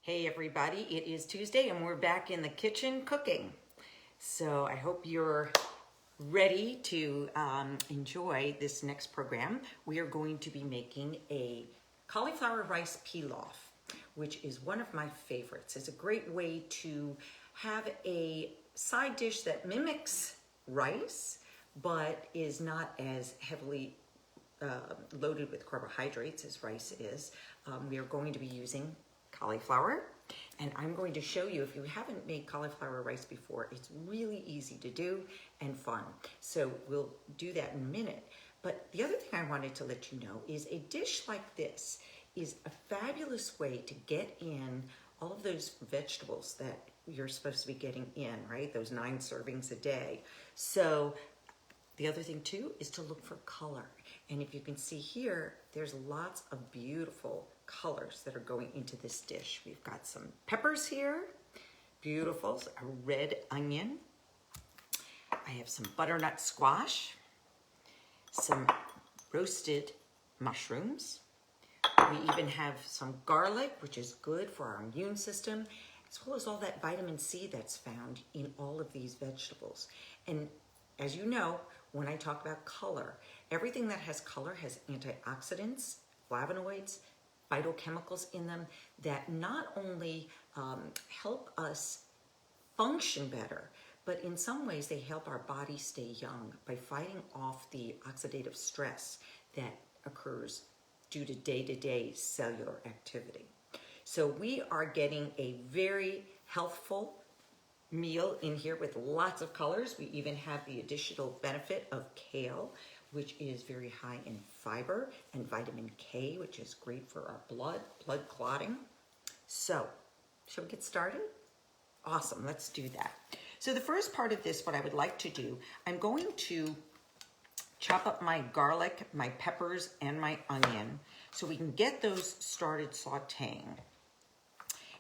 Hey everybody, it is Tuesday and we're back in the kitchen cooking. So I hope you're ready to enjoy this next program. We are going to be making a cauliflower rice pilaf, which is one of my favorites. It's a great way to have a side dish that mimics rice, but is not as heavily loaded with carbohydrates as rice is. We are going to be using cauliflower, and I'm going to show you, if you haven't made cauliflower rice before, it's really easy to do and fun. So we'll do that in a minute. But the other thing I wanted to let you know is a dish like this is a fabulous way to get in all of those vegetables that you're supposed to be getting in, right? Those 9 servings a day. So the other thing too is to look for color. And if you can see here, there's lots of beautiful colors that are going into this dish. We've got some peppers here, beautiful, a red onion. I have some butternut squash, some roasted mushrooms. We even have some garlic, which is good for our immune system, as well as all that vitamin C that's found in all of these vegetables. And as you know, when I talk about color, everything that has color has antioxidants, flavonoids, phytochemicals in them that not only help us function better, but in some ways they help our body stay young by fighting off the oxidative stress that occurs due to day-to-day cellular activity. So we are getting a very healthful meal in here with lots of colors. We even have the additional benefit of kale, which is very high in fiber, and vitamin K, which is great for our blood clotting. So, shall we get started? Awesome, let's do that. So the first part of this, what I would like to do, I'm going to chop up my garlic, my peppers, and my onion so we can get those started sauteing.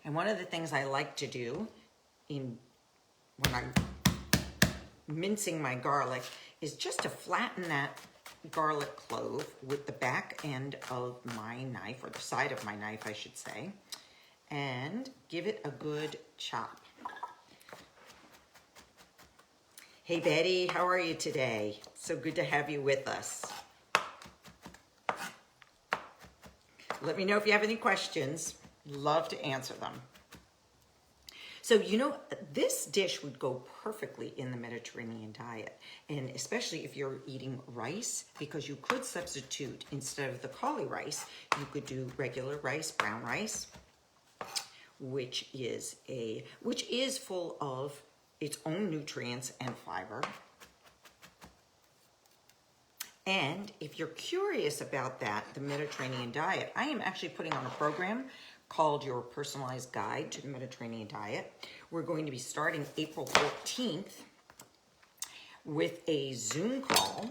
And one of the things I like to do when I'm mincing my garlic is just to flatten that garlic clove with the back end of my knife, or the side of my knife, I should say, and give it a good chop. Hey Betty, how are you today? So good to have you with us. Let me know if you have any questions. Love to answer them. So, you know, this dish would go perfectly in the Mediterranean diet, and especially if you're eating rice, because you could substitute, instead of the cauli rice, you could do regular rice, brown rice, which is full of its own nutrients and fiber. And if you're curious about that, the Mediterranean diet, I am actually putting on a program called Your Personalized Guide to the Mediterranean Diet. We're going to be starting April 14th with a Zoom call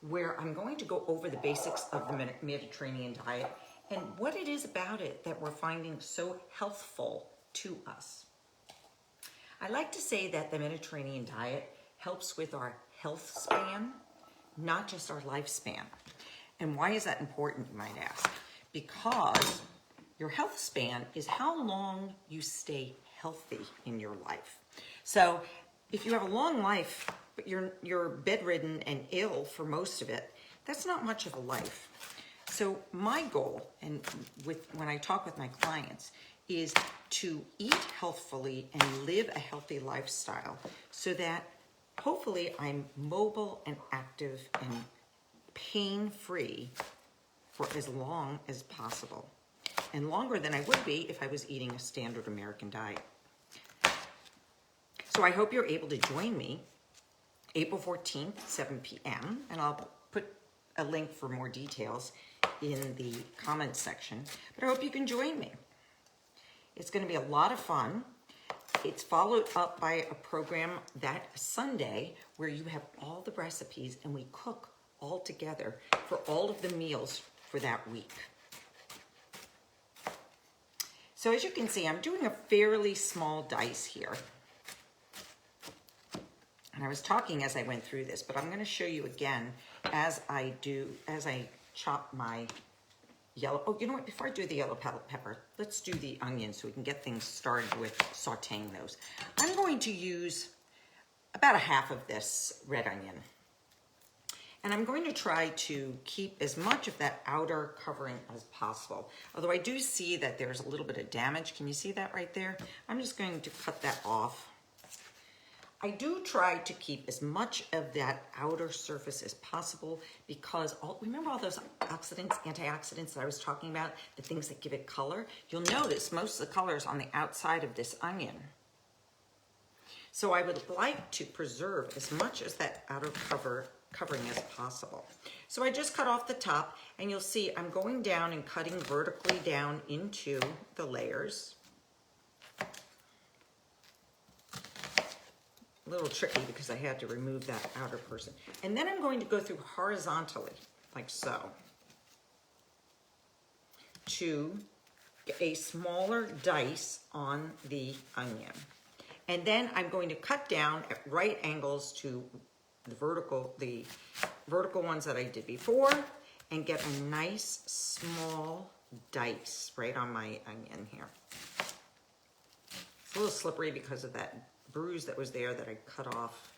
where I'm going to go over the basics of the Mediterranean diet and what it is about it that we're finding so healthful to us. I like to say that the Mediterranean diet helps with our health span, not just our lifespan. And why is that important, you might ask? Because your health span is how long you stay healthy in your life. So if you have a long life, but you're bedridden and ill for most of it, that's not much of a life. So my goal, and when I talk with my clients, is to eat healthfully and live a healthy lifestyle so that hopefully I'm mobile and active and pain-free for as long as possible. And longer than I would be if I was eating a standard American diet. So I hope you're able to join me April 14th, 7 p.m. And I'll put a link for more details in the comments section. But I hope you can join me. It's going to be a lot of fun. It's followed up by a program that Sunday where you have all the recipes and we cook all together for all of the meals for that week. So as you can see, I'm doing a fairly small dice here. And I was talking as I went through this, but I'm going to show you again as I chop my yellow. Oh, you know what? Before I do the yellow pepper, let's do the onions so we can get things started with sauteing those. I'm going to use about a half of this red onion. And I'm going to try to keep as much of that outer covering as possible. Although I do see that there's a little bit of damage. Can you see that right there? I'm just going to cut that off. I do try to keep as much of that outer surface as possible because remember all those oxidants, antioxidants that I was talking about, the things that give it color? You'll notice most of the color is on the outside of this onion. So I would like to preserve as much as that outer covering as possible. So I just cut off the top, and you'll see I'm going down and cutting vertically down into the layers. A little tricky because I had to remove that outer person. And then I'm going to go through horizontally, like so, to get a smaller dice on the onion. And then I'm going to cut down at right angles to the vertical ones that I did before and get a nice small dice right on my onion here. It's a little slippery because of that bruise that was there that I cut off.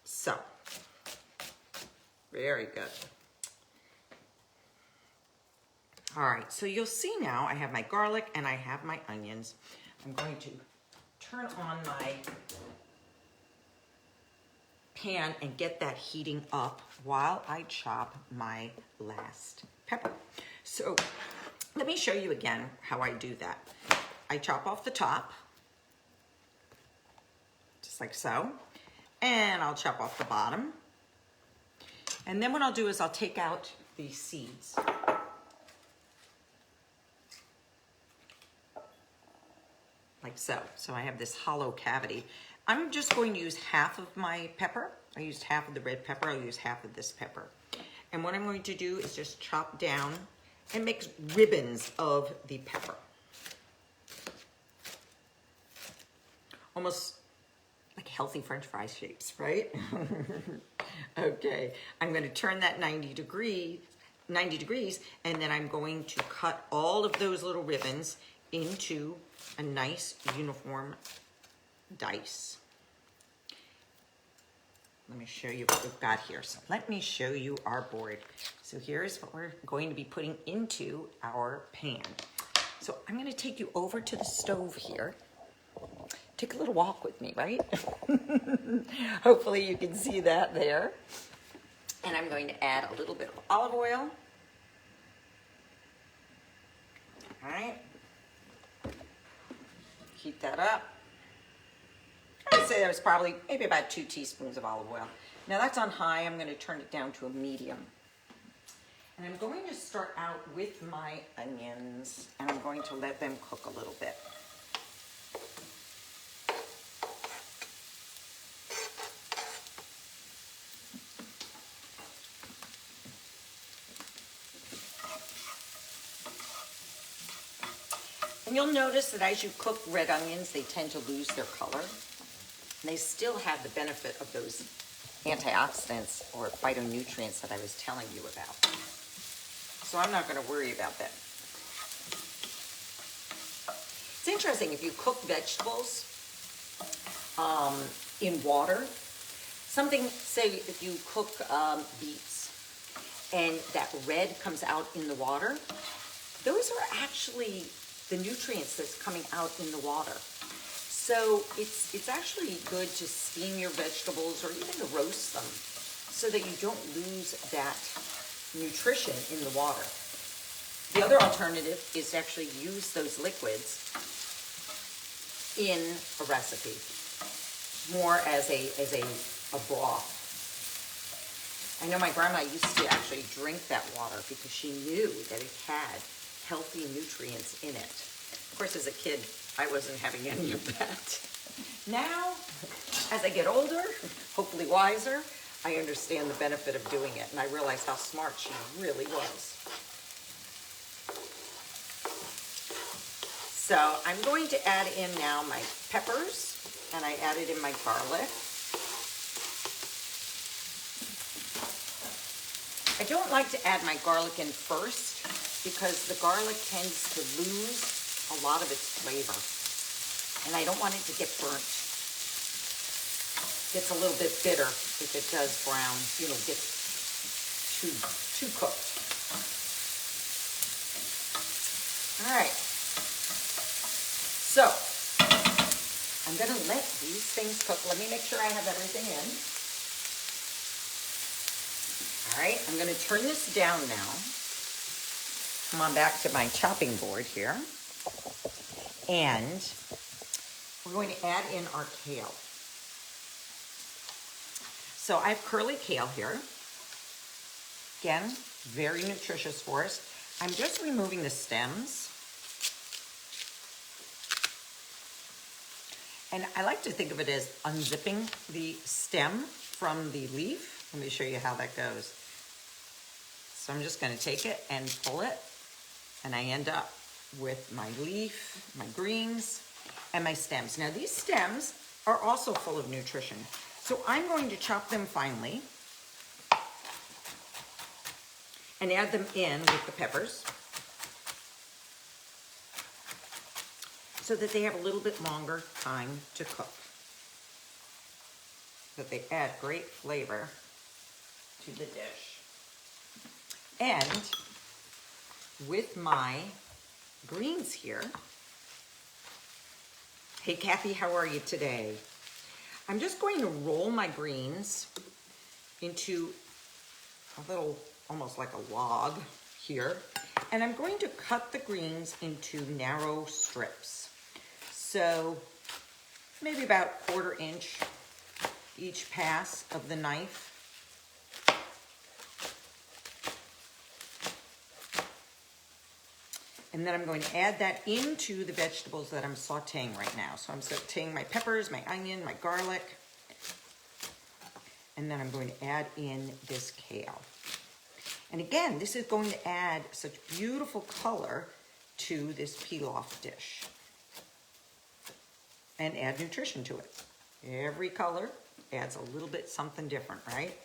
So, very good. All right, so you'll see now I have my garlic and I have my onions. I'm going to turn on my pan and get that heating up while I chop my last pepper. So let me show you again how I do that. I chop off the top, just like so, and I'll chop off the bottom. And then what I'll do is I'll take out the seeds. Like so. So I have this hollow cavity. I'm just going to use half of my pepper. I used half of the red pepper. I'll use half of this pepper. And what I'm going to do is just chop down and make ribbons of the pepper. Almost like healthy French fry shapes, right? Okay, I'm going to turn that 90 degrees, and then I'm going to cut all of those little ribbons into a nice uniform dice. Let me show you what we've got here. So let me show you our board. So here's what we're going to be putting into our pan. So I'm going to take you over to the stove here. Take a little walk with me, right? Hopefully you can see that there. And I'm going to add a little bit of olive oil. All right. Heat that up. I would say there was probably maybe about 2 teaspoons of olive oil. Now that's on high. I'm going to turn it down to a medium. And I'm going to start out with my onions, and I'm going to let them cook a little bit. And you'll notice that as you cook red onions, they tend to lose their color. And they still have the benefit of those antioxidants or phytonutrients that I was telling you about. So I'm not going to worry about that. It's interesting, if you cook vegetables in water, say if you cook beets and that red comes out in the water, those are actually the nutrients that's coming out in the water. So it's actually good to steam your vegetables or even to roast them so that you don't lose that nutrition in the water. The other alternative is to actually use those liquids in a recipe, more as a broth. I know my grandma used to actually drink that water because she knew that it had healthy nutrients in it. Of course, as a kid, I wasn't having any of that. Now, as I get older, hopefully wiser, I understand the benefit of doing it, and I realize how smart she really was. So I'm going to add in now my peppers, and I added in my garlic. I don't like to add my garlic in first because the garlic tends to lose a lot of its flavor. And I don't want it to get burnt. Gets a little bit bitter if it does brown, gets too cooked. All right. So, I'm going to let these things cook. Let me make sure I have everything in. All right, I'm going to turn this down now. Come on back to my chopping board here. And we're going to add in our kale. So I have curly kale here. Again, very nutritious for us. I'm just removing the stems. And I like to think of it as unzipping the stem from the leaf. Let me show you how that goes. So I'm just going to take it and pull it, and I end up with my leaf, my greens, and my stems. Now these stems are also full of nutrition. So I'm going to chop them finely and add them in with the peppers so that they have a little bit longer time to cook. That they add great flavor to the dish. And with my greens here, hey Kathy, how are you today? I'm just going to roll my greens into a little, almost like a log here. And I'm going to cut the greens into narrow strips. So maybe about 1/4 inch each pass of the knife. And then I'm going to add that into the vegetables that I'm sauteing right now. So I'm sauteing my peppers, my onion, my garlic. And then I'm going to add in this kale. And again, this is going to add such beautiful color to this pilaf dish. And add nutrition to it. Every color adds a little bit something different, right?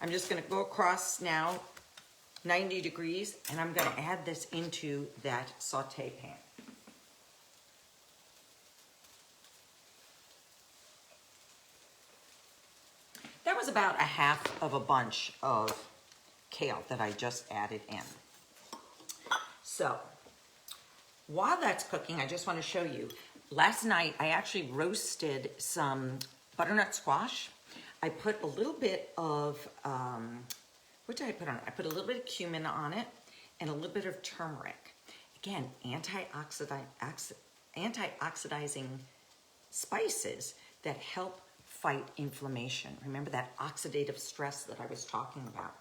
I'm just going to go across now 90 degrees, and I'm going to add this into that saute pan. That was about a half of a bunch of kale that I just added in. So, while that's cooking, I just want to show you. Last night, I actually roasted some butternut squash. I put a little bit of, what did I put on it? I put a little bit of cumin on it and a little bit of turmeric. Again, anti-oxidizing spices that help fight inflammation. Remember that oxidative stress that I was talking about.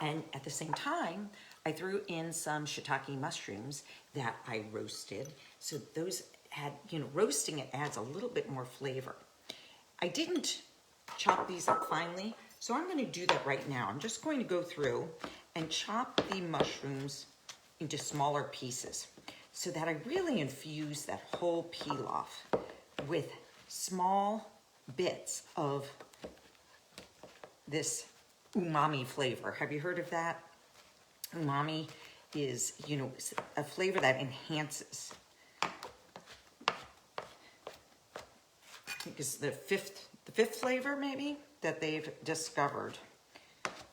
And at the same time, I threw in some shiitake mushrooms that I roasted. So those had, roasting it adds a little bit more flavor. I didn't chop these up finely, so I'm going to do that right now. I'm just going to go through and chop the mushrooms into smaller pieces so that I really infuse that whole pilaf with small bits of this umami flavor. Have you heard of that? Umami is, a flavor that enhances. I think it's the fifth flavor maybe that they've discovered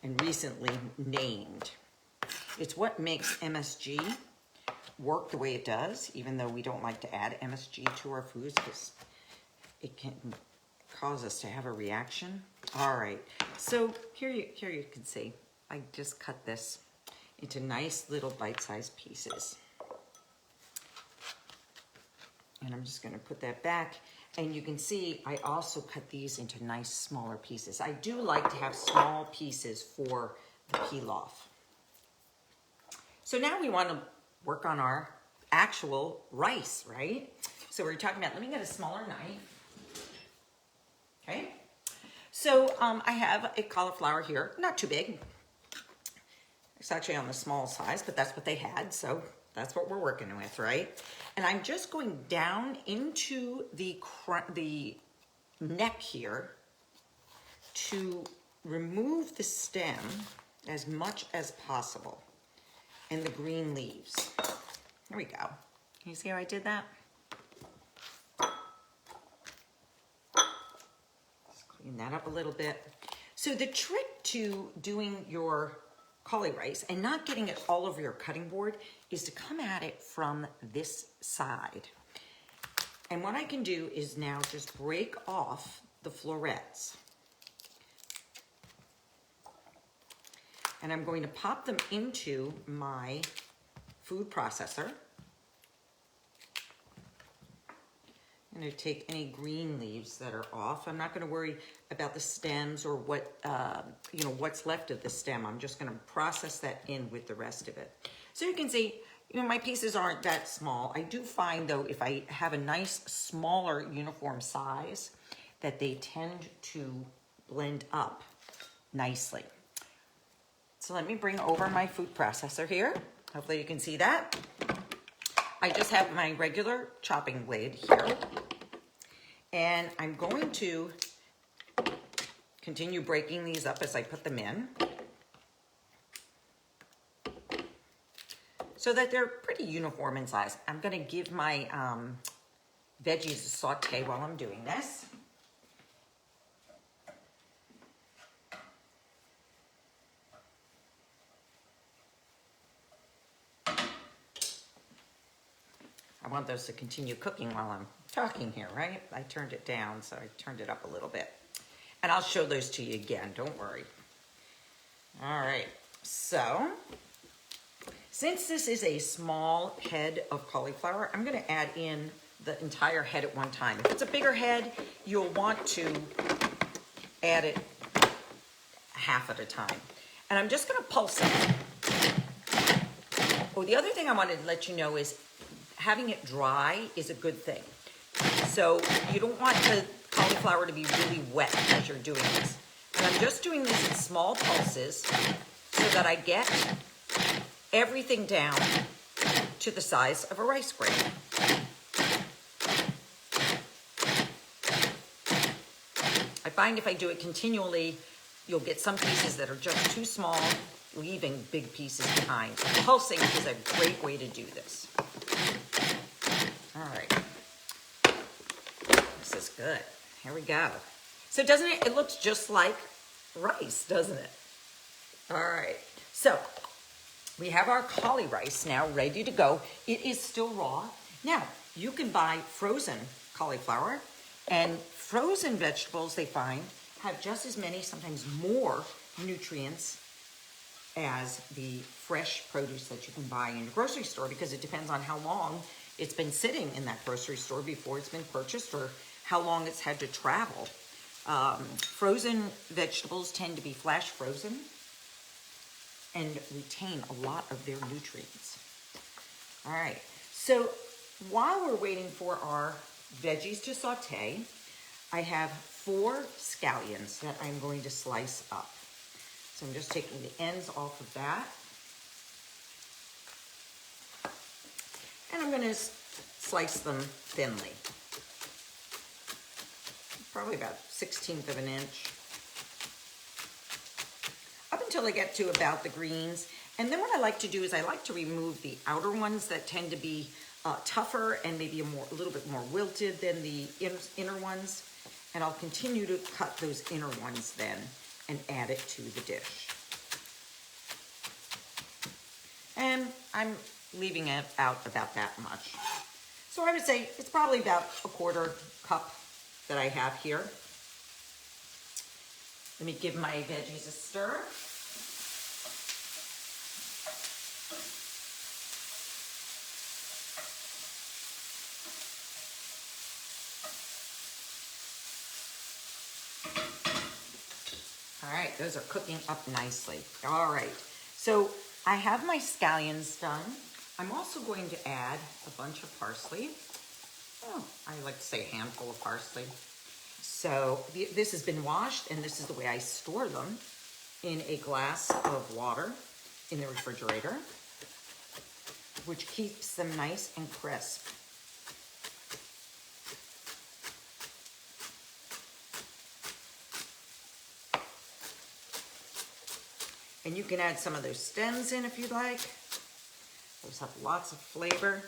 and recently named. It's what makes MSG work the way it does, even though we don't like to add MSG to our foods because it can cause us to have a reaction. All right, so here you can see I just cut this into nice little bite-sized pieces. And I'm just gonna put that back. And you can see I also cut these into nice smaller pieces. I do like to have small pieces for the pilaf. So now we want to work on our actual rice, right? So we're talking about, let me get a smaller knife. Okay. So I have a cauliflower here, not too big. It's actually on the small size, but that's what they had. So that's what we're working with, right? And I'm just going down into the neck here to remove the stem as much as possible. and the green leaves. There we go. Can you see how I did that? Just clean that up a little bit. So the trick to doing your cauli rice and not getting it all over your cutting board is to come at it from this side. And what I can do is now just break off the florets. And I'm going to pop them into my food processor. I'm going to take any green leaves that are off. I'm not going to worry about the stems or what, what's left of the stem. I'm just going to process that in with the rest of it. So you can see, my pieces aren't that small. I do find though, if I have a nice, smaller, uniform size, that they tend to blend up nicely. So let me bring over my food processor here. Hopefully you can see that. I just have my regular chopping blade here. And I'm going to continue breaking these up as I put them in, so that they're pretty uniform in size. I'm gonna give my veggies a saute while I'm doing this. I want those to continue cooking while I'm talking here, right? I turned it down, so I turned it up a little bit. And I'll show those to you again, don't worry. All right, so since this is a small head of cauliflower, I'm gonna add in the entire head at one time. If it's a bigger head, you'll want to add it half at a time. And I'm just gonna pulse it. Oh, the other thing I wanted to let you know is having it dry is a good thing. So you don't want the cauliflower to be really wet as you're doing this. And I'm just doing this in small pulses so that I get everything down to the size of a rice grain. I find if I do it continually, you'll get some pieces that are just too small, leaving big pieces behind. Pulsing is a great way to do this. All right, this is good. Here we go. So doesn't it, it looks just like rice, doesn't it? All right, so we have our cauli rice now ready to go. It is still raw. Now, you can buy frozen cauliflower, and frozen vegetables, they find, have just as many, sometimes more nutrients as the fresh produce that you can buy in the grocery store, because it depends on how long it's been sitting in that grocery store before it's been purchased, or how long it's had to travel. Frozen vegetables tend to be flash frozen and retain a lot of their nutrients. All right, so while we're waiting for our veggies to saute, I have 4 scallions that I'm going to slice up. So I'm just taking the ends off of that. And I'm gonna slice them thinly. Probably about 1/16 of an inch. Up until I get to about the greens. And then what I like to do is I like to remove the outer ones that tend to be tougher and maybe a little bit more wilted than the inner ones. And I'll continue to cut those inner ones then and add it to the dish. And I'm leaving it out about that much. So I would say it's probably about a 1/4 cup that I have here. Let me give my veggies a stir. All right, those are cooking up nicely. All right, so I have my scallions done. I'm also going to add a bunch of parsley. Oh, I like to say a handful of parsley. So this has been washed, and this is the way I store them, in a glass of water in the refrigerator, which keeps them nice and crisp. And you can add some of those stems in if you'd like. Those have lots of flavor.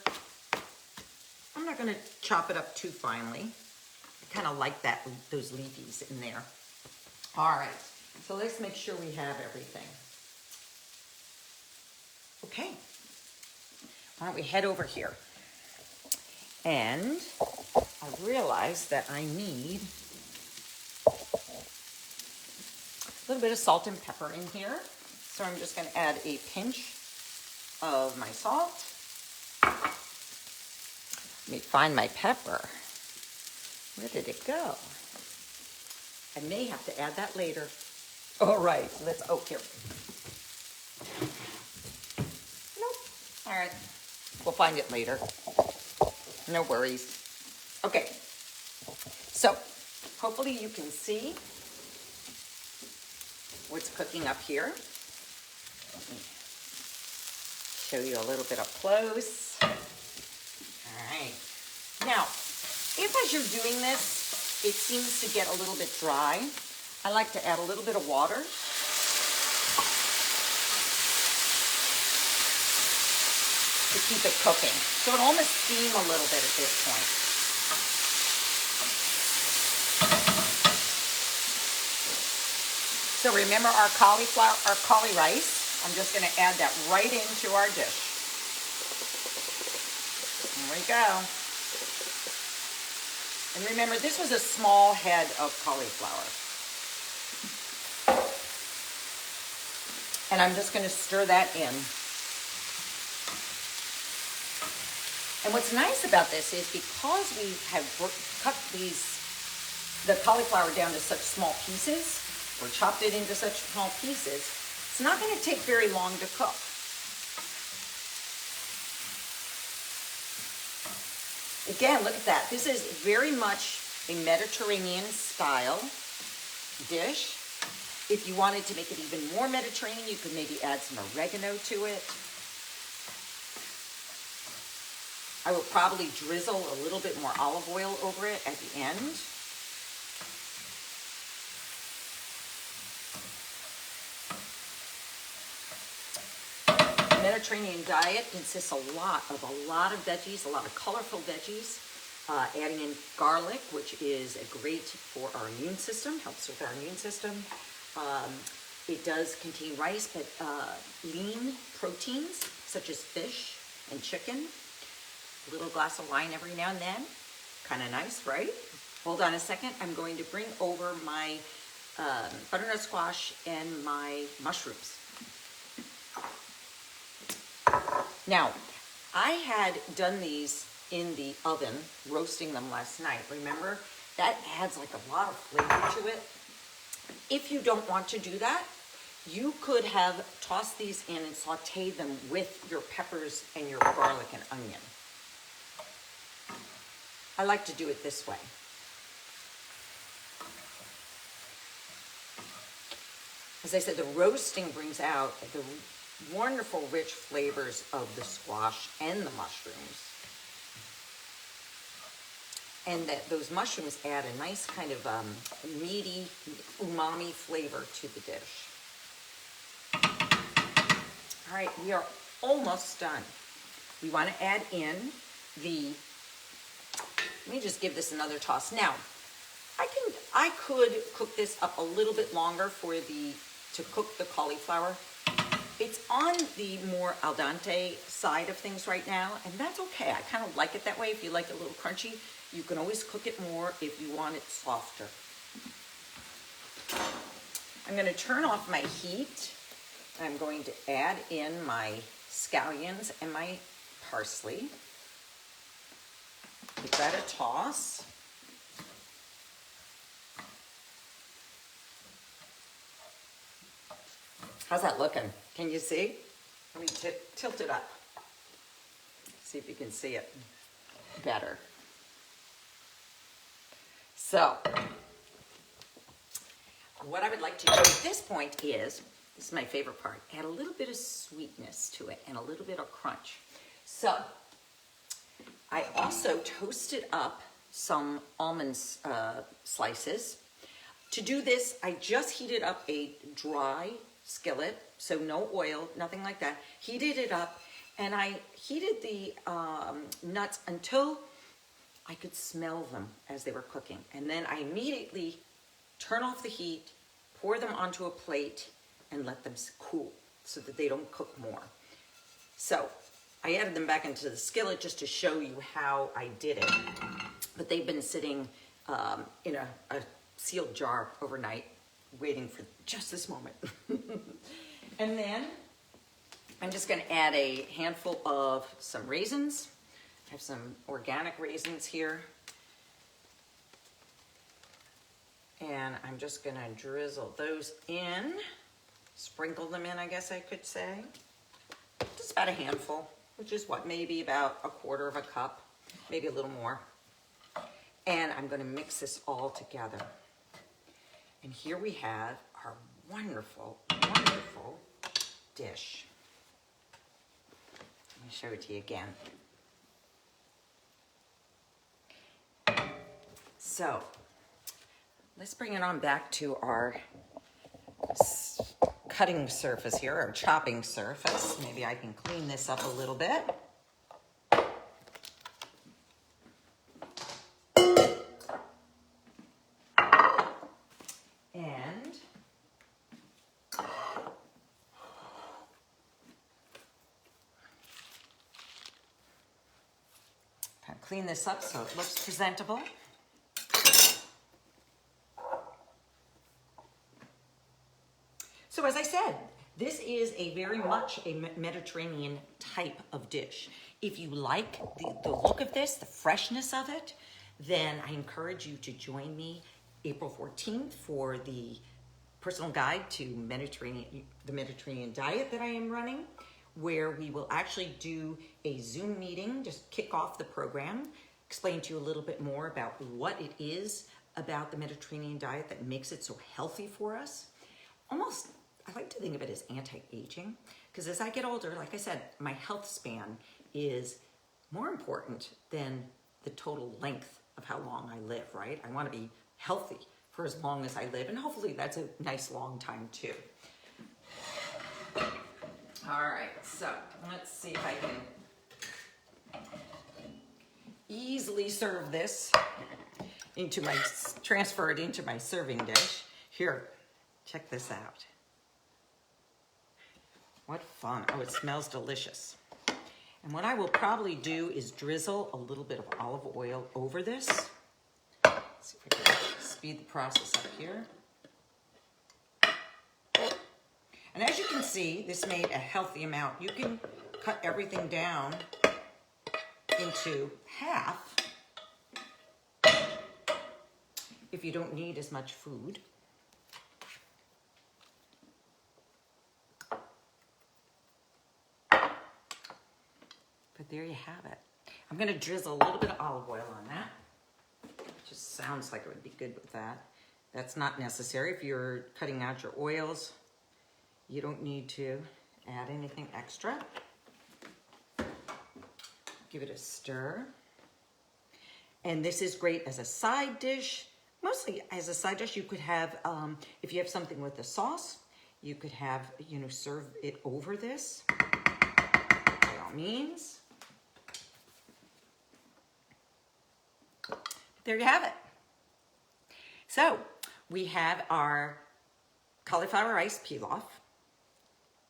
I'm not going to chop it up too finely. I kind of like those leafies in there. All right, so let's make sure we have everything. Okay, why don't we head over here? And I realized that I need a little bit of salt and pepper in here. So I'm just going to add a pinch of my salt. Let me find my pepper. Where did it go? I may have to add that later. All right, here. Nope. All right, we'll find it later. No worries. Okay, so hopefully you can see what's cooking up here. Let me show you a little bit up close. All right. Now, if as you're doing this, it seems to get a little bit dry, I like to add a little bit of water. To keep it cooking. So it'll almost steam a little bit at this point. So remember our cauli rice. I'm just going to add that right into our dish. There we go. And remember, this was a small head of cauliflower. And I'm just going to stir that in. And what's nice about this is because we have cut the cauliflower down to such small pieces, or chopped it into such small pieces, it's not going to take very long to cook. Again, look at that. This is very much a Mediterranean style dish. If you wanted to make it even more Mediterranean, you could maybe add some oregano to it. I will probably drizzle a little bit more olive oil over it at the end. The Mediterranean diet consists a lot of veggies, a lot of colorful veggies. Adding in garlic, which is great for our immune system, helps with our immune system. It does contain rice, but lean proteins such as fish and chicken. A little glass of wine every now and then. Kind of nice, right? Hold on a second. I'm going to bring over my butternut squash and my mushrooms. Now, I had done these in the oven, roasting them last night. Remember? That adds like a lot of flavor to it. If you don't want to do that, you could have tossed these in and sauteed them with your peppers and your garlic and onion. I like to do it this way. As I said, the roasting brings out the wonderful rich flavors of the squash and the mushrooms. And that those mushrooms add a nice kind of meaty, umami flavor to the dish. All right, we are almost done. We want to add in let me just give this another toss. Now, I could cook this up a little bit longer to cook the cauliflower. It's on the more al dente side of things right now, and that's okay. I kind of like it that way. If you like it a little crunchy, you can always cook it more if you want it softer. I'm going to turn off my heat. I'm going to add in my scallions and my parsley. Give that a toss. How's that looking? Can you see? Let me tilt it up. See if you can see it better. So, what I would like to do at this point is, this is my favorite part, add a little bit of sweetness to it and a little bit of crunch. So, I also toasted up some almond slices. To do this, I just heated up a dry skillet, so no oil, nothing like that. Heated it up And I heated the nuts until I could smell them as they were cooking. And then I immediately turn off the heat, pour them onto a plate, and let them cool so that they don't cook more. So I added them back into the skillet just to show you how I did it. But they've been sitting in a sealed jar overnight, waiting for just this moment. And then I'm just gonna add a handful of some raisins. I have some organic raisins here. And I'm just gonna drizzle those in, sprinkle them in, I guess I could say. Just about a handful, which is what, maybe about a quarter of a cup, maybe a little more. And I'm gonna mix this all together. And here we have our wonderful, wonderful dish. Let me show it to you again. So let's bring it on back to our cutting surface here, or chopping surface. Maybe I can clean this up a little bit. And kind of clean this up so it looks presentable. So as I said, this is a very much a Mediterranean type of dish. If you like the look of this, the freshness of it, then I encourage you to join me April 14th for the personal guide to the Mediterranean diet that I am running, where we will actually do a Zoom meeting, just kick off the program, explain to you a little bit more about what it is about the Mediterranean diet that makes it so healthy for us. Almost, I like to think of it as anti-aging, because as I get older, like I said, my health span is more important than the total length of how long I live, right? I want to be healthy for as long as I live, and hopefully that's a nice long time too. All right, so let's see if I can easily serve this transfer it into my serving dish. Here, check this out. What fun. Oh, it smells delicious. And what I will probably do is drizzle a little bit of olive oil over this. Let's see if I can speed the process up here. And as you can see, this made a healthy amount. You can cut everything down into half if you don't need as much food. But there you have it. I'm going to drizzle a little bit of olive oil on that. Just sounds like it would be good with that. That's not necessary. If you're cutting out your oils, you don't need to add anything extra. Give it a stir. And this is great as a side dish. Mostly as a side dish, you could have, if you have something with a sauce, you could have, serve it over this, by all means. There you have it. So we have our cauliflower rice pilaf,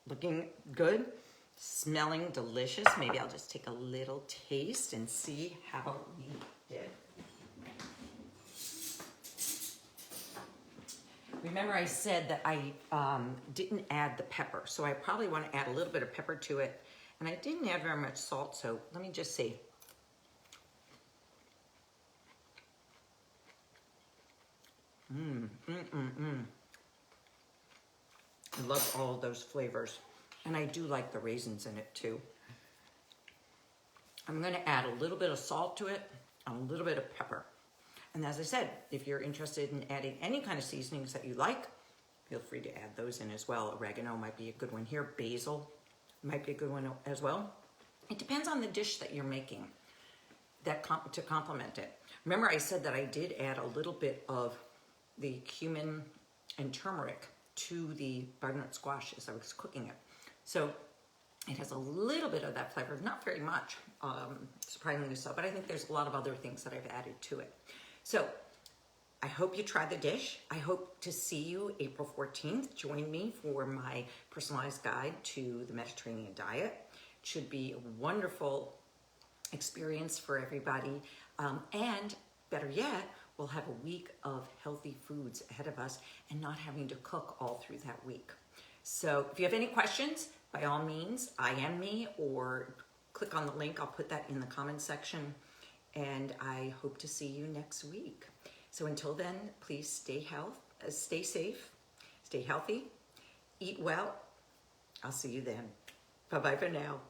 looking good, smelling delicious. Maybe I'll just take a little taste and see how we did. Remember I said that I didn't add the pepper, so I probably want to add a little bit of pepper to it. And I didn't add very much salt, so let me just see. I love all of those flavors. And I do like the raisins in it too. I'm going to add a little bit of salt to it, and a little bit of pepper. And as I said, if you're interested in adding any kind of seasonings that you like, feel free to add those in as well. Oregano might be a good one here. Basil might be a good one as well. It depends on the dish that you're making to complement it. Remember I said that I did add a little bit of the cumin and turmeric to the butternut squash as I was cooking it. So It has a little bit of that flavor, not very much, surprisingly so, but I think there's a lot of other things that I've added to it. So I hope you try the dish. I hope to see you April 14th. Join me for my personalized guide to the Mediterranean diet. It should be a wonderful experience for everybody. And better yet, we'll have a week of healthy foods ahead of us and not having to cook all through that week. So if you have any questions, by all means, IM me or click on the link. I'll put that in the comment section. And I hope to see you next week. So until then, please stay safe, stay healthy, eat well. I'll see you then. Bye-bye for now.